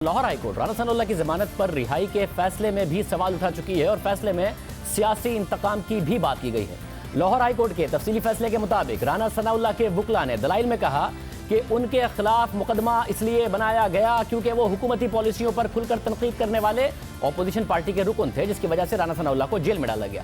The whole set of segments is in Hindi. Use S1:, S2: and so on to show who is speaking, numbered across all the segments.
S1: लाहौर हाईकोर्ट राना सनाउल्लाह की जमानत पर रिहाई के फैसले में भी सवाल उठा चुकी है और फैसले में सियासी इंतकाम की भी बात की गई है। लाहौर हाईकोर्ट के तफसीली फैसले के मुताबिक राना सनाउल्लाह के वुकला ने दलाइल में कहा कि उनके खिलाफ मुकदमा इसलिए बनाया गया क्योंकि वो हुकूमती पॉलिसियों पर खुलकर तनकीद करने वाले ऑपोजिशन पार्टी के रुकन थे, जिसकी वजह से राना सनाउल्लाह को जेल में डाला गया।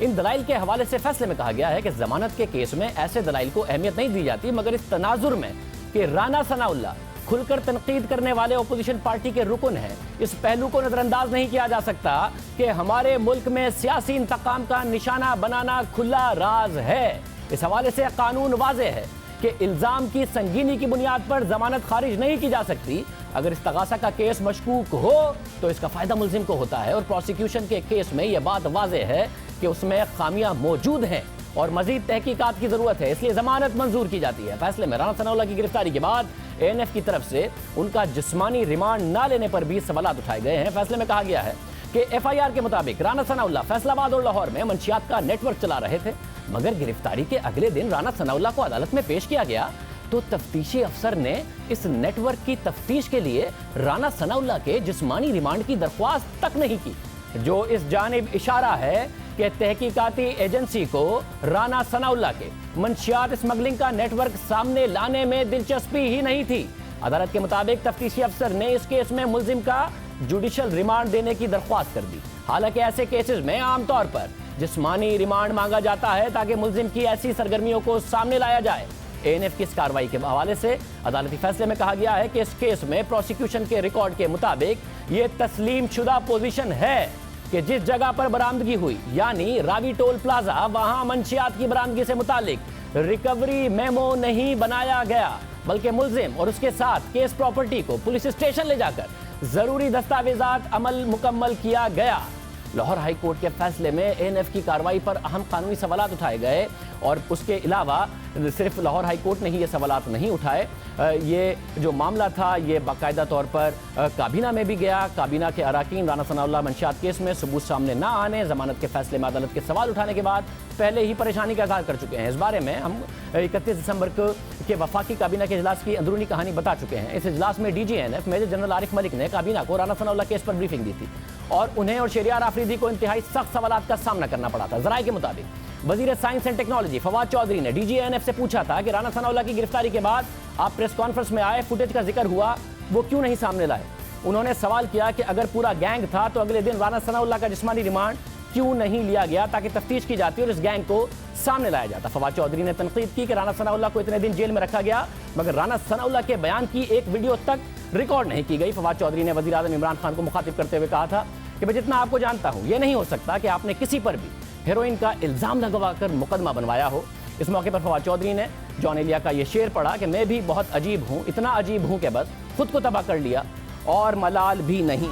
S1: इन दलाइल के हवाले से फैसले में कहा गया है कि जमानत के केस में ऐसे दलाइल को अहमियत नहीं दी जाती, मगर इस तनाजुर में कि राना सनाउल्लाह खुलकर तनकीद करने वाले ऑपोजिशन पार्टी के रुकन हैं, इस पहलू को नजरअंदाज नहीं किया जा सकता कि हमारे मुल्क में सियासी इंतकाम का निशाना बनाना खुला राज है। इस हवाले से कानून वाज़ेह है कि इल्जाम की संगीनी की बुनियाद पर जमानत खारिज नहीं की जा सकती। अगर इस्तगासा का केस मशकूक हो तो इसका फायदा मुल्जिम को होता है और प्रोसिक्यूशन के केस में यह बात वाज़ेह है कि उसमें खामियां मौजूद हैं और मजीद तहकीकात की जरूरत है, इसलिए जमानत मंजूर की जाती है। फैसले में राना सनाउल्लाह की गिरफ्तारी के बाद ANF की तरफ से उनका जिस्मानी रिमांड न लेने पर भी सवाल उठाए गए हैं। फैसले में कहा गया है कि FIR के मुताबिक राना सनाउल्लाह फैसलाबाद और लाहौर में मंशियात का नेटवर्क चला रहे थे, मगर गिरफ्तारी के अगले दिन राना सनाउल्लाह को अदालत में पेश किया गया तो तफ्तीशी अफसर ने इस नेटवर्क की तफ्तीश के लिए राना सनाउल्लाह के जिस्मानी रिमांड की दरख्वास्त तक नहीं की, जो इस जानिब इशारा है कि तहकीकाती एजेंसी को राना सनाउल्लाह के मंशियात स्मगलिंग का नेटवर्क सामने लाने में दिलचस्पी ही नहीं थी। अदालत के मुताबिक तफ्तीशी अफसर ने इस केस में मुल्जिम का जुडिशल रिमांड देने की दरख्वास्त कर दी। हालांकि ऐसे केसेस में आमतौर पर जिस्मानी रिमांड मांगा जाता है ताकि मुल्जिम की ऐसी सरगर्मियों को सामने लाया जाए। ANF की इस कार्रवाई के हवाले से अदालती फैसले में कहा गया है कि इस केस में प्रोसिक्यूशन के रिकॉर्ड के मुताबिक ये तस्लीम शुदा पोजीशन है कि जिस जगह पर बरामदगी हुई यानी रावी टोल प्लाजा, वहां मंशियात की बरामदगी से मुतालिक रिकवरी मेमो नहीं बनाया गया, बल्कि मुल्जिम और उसके साथ केस प्रॉपर्टी को पुलिस स्टेशन ले जाकर जरूरी दस्तावेजात अमल मुकम्मल किया गया। लाहौर हाई कोर्ट के फैसले में ANF की कार्रवाई पर अहम कानूनी सवालात उठाए गए और उसके अलावा सिर्फ लाहौर हाई कोर्ट ने ही ये सवालात नहीं उठाए। ये जो मामला था ये बाकायदा तौर पर काबीना में भी गया। काबीना के अराकीन राना सनाउल्लाह मंशियात केस में सबूत सामने ना आने, जमानत के फैसले में अदालत के सवाल उठाने के बाद पहले ही परेशानी का इजहार कर चुके हैं। इस बारे में हम 31 दिसंबर के वफाकी काबीना के इजलास की अंदरूनी कहानी बता चुके हैं। इस इजलास में DG ANF major general Arif Malik ने काबीना को राना सनाउल्लाह केस पर ब्रीफिंग दी थी और उन्हें और शहरियार आफरीदी को इंतहाई सख्त सवालात का सामना करना पड़ा था। जराये के मुताबिक वजीर science and technology Fawad Chaudhry ने DG ANF से पूछा था कि राना सनाउल्लाह की गिरफ्तारी के बाद आप प्रेस कॉन्फ्रेंस में आए, फुटेज का जिक्र हुआ, वो क्यों नहीं सामने लाए। उन्होंने सवाल किया कि अगर पूरा गैंग था तो अगले दिन राना सनाउल्लाह का जिस्मानी रिमांड क्यों नहीं लिया गया ताकि तफ्तीश की जाती और इस गैंग को सामने लाया जाता। फवाद चौधरी ने तनकीद की कि राना सनाउल्लाह को इतने दिन जेल में रखा गया, मगर राना सनाउल्लाह के बयान की एक वीडियो तक रिकॉर्ड नहीं की गई। फवाद चौधरी ने वज़ीर आज़म इमरान खान को मुखातिब करते हुए कहा था कि मैं जितना आपको जानता हूं, यह नहीं हो सकता कि आपने किसी पर भी हेरोइन का इल्ज़ाम लगवाकर मुकदमा बनवाया हो। इस मौके पर फवाद चौधरी ने जॉन एलिया का यह शेर पढ़ा कि मैं भी बहुत अजीब हूं, इतना अजीब हूं कि बस खुद को तबाह कर लिया और मलाल भी नहीं।